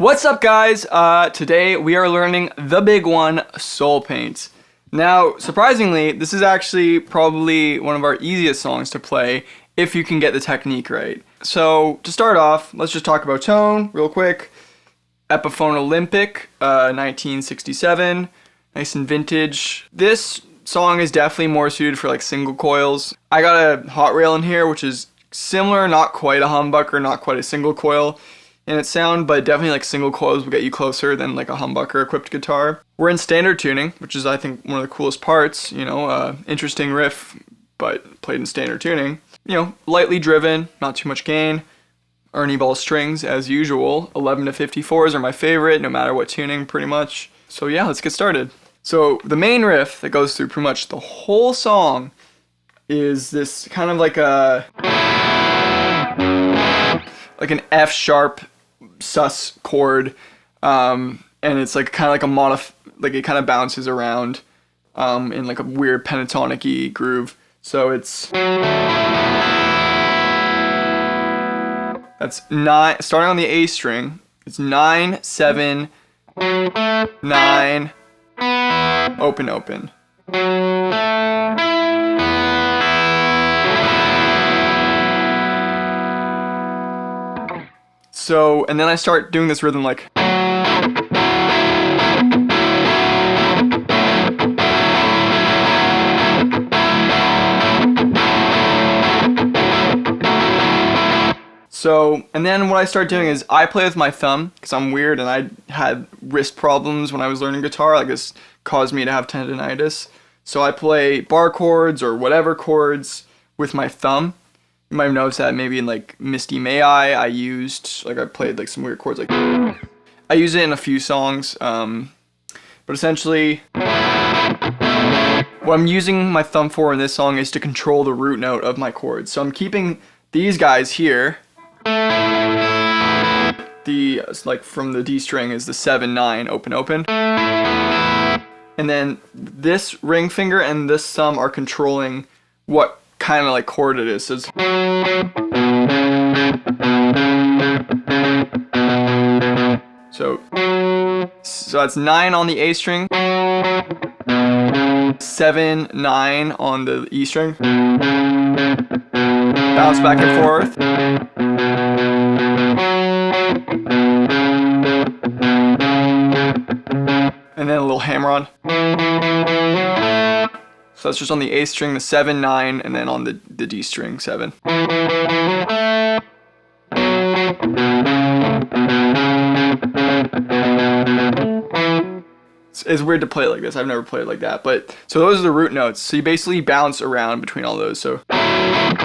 What's up, guys? Today we are learning the big one, Soul Paint. Now, surprisingly, this is actually probably one of our easiest songs to play if you can get the technique right. So, to start off, let's just talk about tone real quick. Epiphone Olympic, 1967, nice and vintage. This song is definitely more suited for like single coils. I got a hot rail in here, which is similar, not quite a humbucker, not quite a single coil in its sound, but definitely like single coils will get you closer than like a humbucker equipped guitar. We're in standard tuning, which is I think one of the coolest parts, interesting riff, but played in standard tuning. Lightly driven, not too much gain. Ernie Ball strings as usual. 11 to 54s are my favorite, no matter what tuning pretty much. So yeah, let's get started. So the main riff that goes through pretty much the whole song is this kind of like an F sharp sus chord, and it's like kind of like it kind of bounces around in like a weird pentatonic-y groove. So that's 9 starting on the A string. It's 9 7 9 open open. So, and then I start doing this rhythm like. So, and then what I start doing is I play with my thumb, because I'm weird and I had wrist problems when I was learning guitar. Like this caused me to have tendonitis. So I play bar chords or whatever chords with my thumb. You might have noticed that maybe in like Misty May I played like some weird chords like. I use it in a few songs, but essentially what I'm using my thumb for in this song is to control the root note of my chords. So I'm keeping these guys here. Like from the D string is the 7 9 open open. And then this ring finger and this thumb are controlling what kind of like chord it is. So that's 9 on the A string, 7 9 on the E string. Bounce back and forth. And then a little hammer on. So that's just on the A string, the 7 9, and then on the D string 7. It's weird to play it like this. I've never played it like that. But so those are the root notes. So you basically bounce around between all those. So and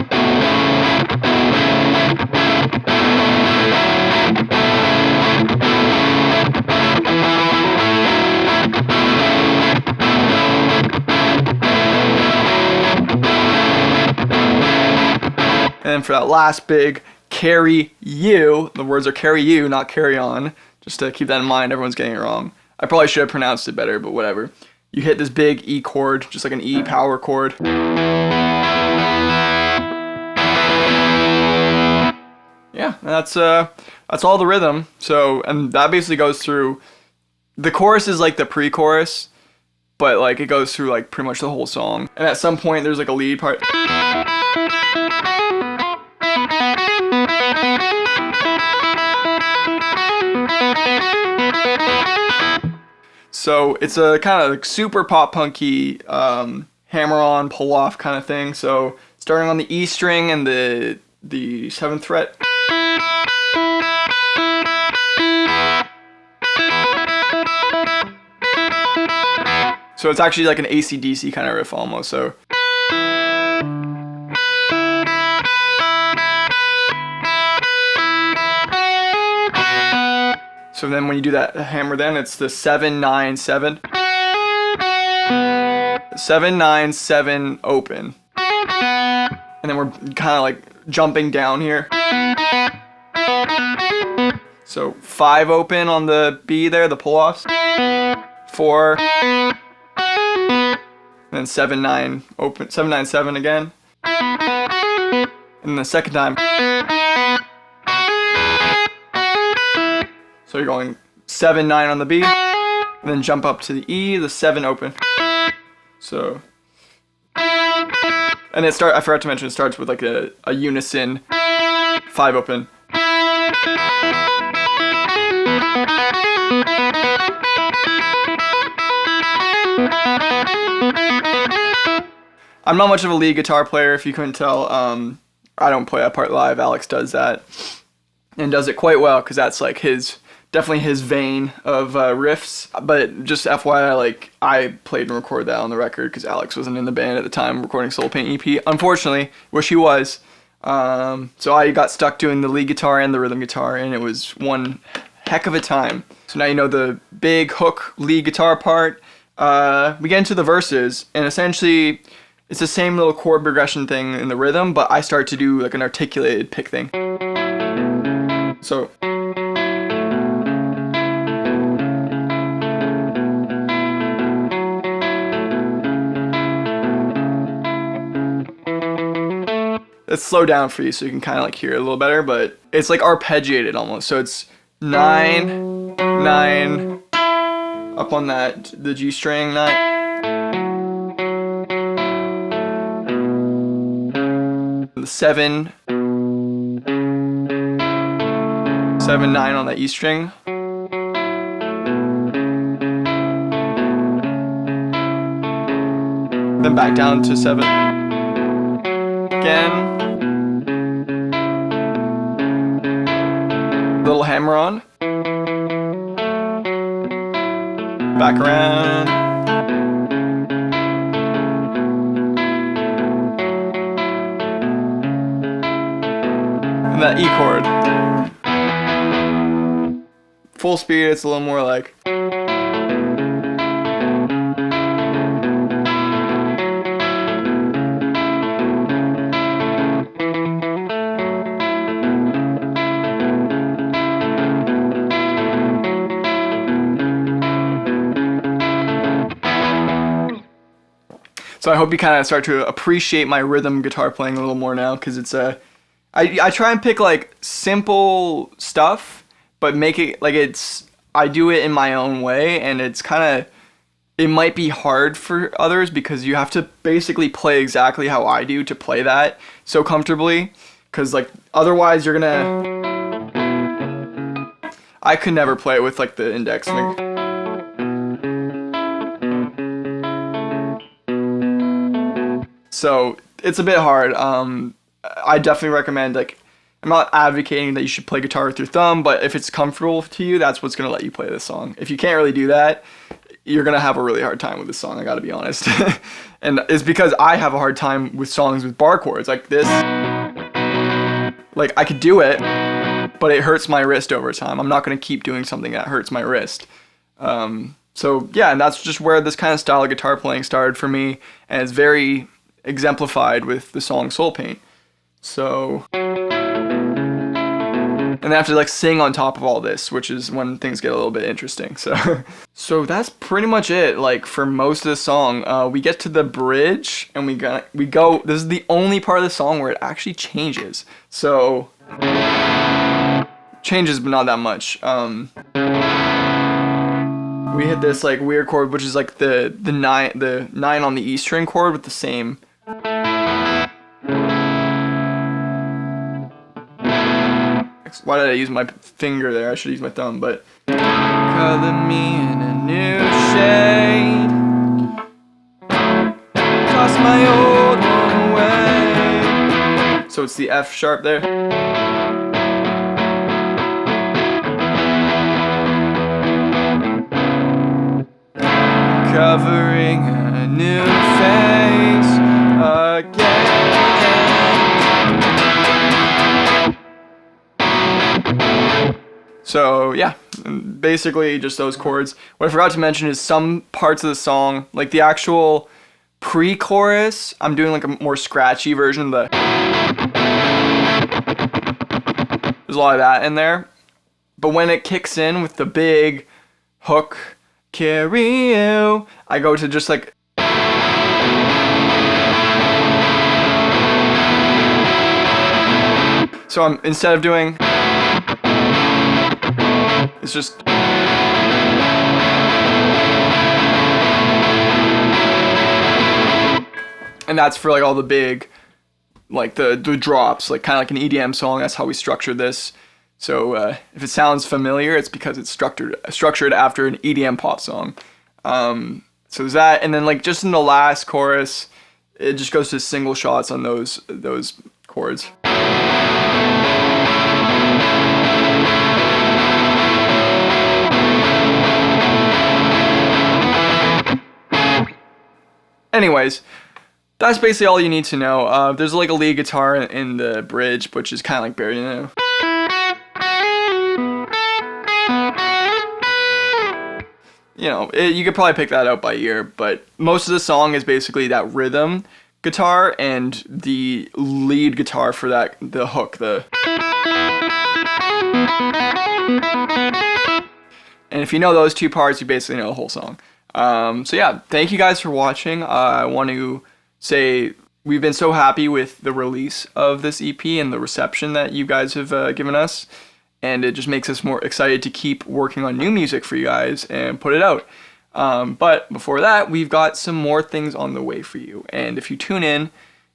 then for that last big carry you, the words are carry you, not carry on. Just to keep that in mind, everyone's getting it wrong. I probably should have pronounced it better, but whatever. You hit this big E chord, just like an E power chord. Yeah, that's all the rhythm. So, and that basically goes through. The chorus is like the pre-chorus, but like it goes through like pretty much the whole song. And at some point, there's like a lead part. So it's a kind of like super pop punky hammer on, pull off kind of thing. So starting on the E string and the 7th fret. So it's actually like an AC/DC kind of riff almost. So. So then when you do that hammer, then it's the 7 9 7. 7 9 7 open. And then we're kind of like jumping down here. So 5 open on the B there, the pull-offs. 4. And then 7 9 open, 7 9 7 again. And the second time. So you're going 7, 9 on the B, and then jump up to the E, the 7 open. So, and I forgot to mention, it starts with like a unison 5 open. I'm not much of a lead guitar player, if you couldn't tell. I don't play that part live. Alex does that and does it quite well, because that's like definitely his vein of riffs. But just FYI, like, I played and recorded that on the record because Alex wasn't in the band at the time recording Soul Paint EP. Unfortunately, wish he was. So I got stuck doing the lead guitar and the rhythm guitar, and it was one heck of a time. So now you know the big hook lead guitar part. We get into the verses, and essentially it's the same little chord progression thing in the rhythm, but I start to do like an articulated pick thing. So let's slow down for you so you can kind of like hear it a little better, but it's like arpeggiated almost. So it's 9, 9, up on that, the G string, 9. The 7, 7, 9 on that E string. Then back down to 7. Again. Little hammer on. Back around. And that E chord. Full speed, it's a little more like. So I hope you kind of start to appreciate my rhythm guitar playing a little more now, because it's I try and pick like simple stuff, but make it like I do it in my own way, and it's kind of, it might be hard for others because you have to basically play exactly how I do to play that so comfortably, because like otherwise you're gonna, I could never play it with like the index finger. So it's a bit hard. I definitely recommend, like, I'm not advocating that you should play guitar with your thumb, but if it's comfortable to you, that's what's going to let you play this song. If you can't really do that, you're going to have a really hard time with this song, I got to be honest. And it's because I have a hard time with songs with bar chords like this. Like, I could do it, but it hurts my wrist over time. I'm not going to keep doing something that hurts my wrist. So yeah, and that's just where this kind of style of guitar playing started for me, and it's very exemplified with the song Soul Paint. So, and I have to like sing on top of all this, which is when things get a little bit interesting. So that's pretty much it. Like for most of the song, we get to the bridge and we go. This is the only part of the song where it actually changes. So changes, but not that much. We hit this like weird chord, which is like the 9 on the E string chord with the same. Why did I use my finger there? I should use my thumb, but. Color me in a new shade. Toss my old one away. So it's the F sharp there. Covering a new face again. So yeah, basically just those chords. What I forgot to mention is some parts of the song, like the actual pre-chorus, I'm doing like a more scratchy version of the. There's a lot of that in there. But when it kicks in with the big hook, carry you, I go to just like. So instead of doing. It's just... And that's for like all the big, like the drops, like kind of like an EDM song. That's how we structured this. So if it sounds familiar, it's because it's structured after an EDM pop song. So there's that, and then like just in the last chorus, it just goes to single shots on those chords. Anyways, that's basically all you need to know. There's like a lead guitar in the bridge, which is kind of like buried in it. You know, you could probably pick that out by ear, but most of the song is basically that rhythm guitar and the lead guitar for the hook, and if you know those two parts, you basically know the whole song. So yeah, thank you guys for watching. I want to say we've been so happy with the release of this EP and the reception that you guys have given us. And it just makes us more excited to keep working on new music for you guys and put it out. But before that, we've got some more things on the way for you. And if you tune in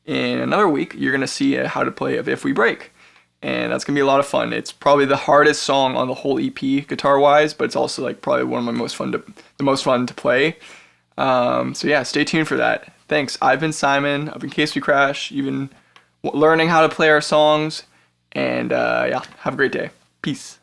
another week, you're going to see how to play If We Break. And that's going to be a lot of fun. It's probably the hardest song on the whole EP guitar-wise, but it's also like probably one of my the most fun to play. So yeah, stay tuned for that. Thanks. I've been Simon of Incase We Crash. You've been learning how to play our songs. And yeah, have a great day. Peace.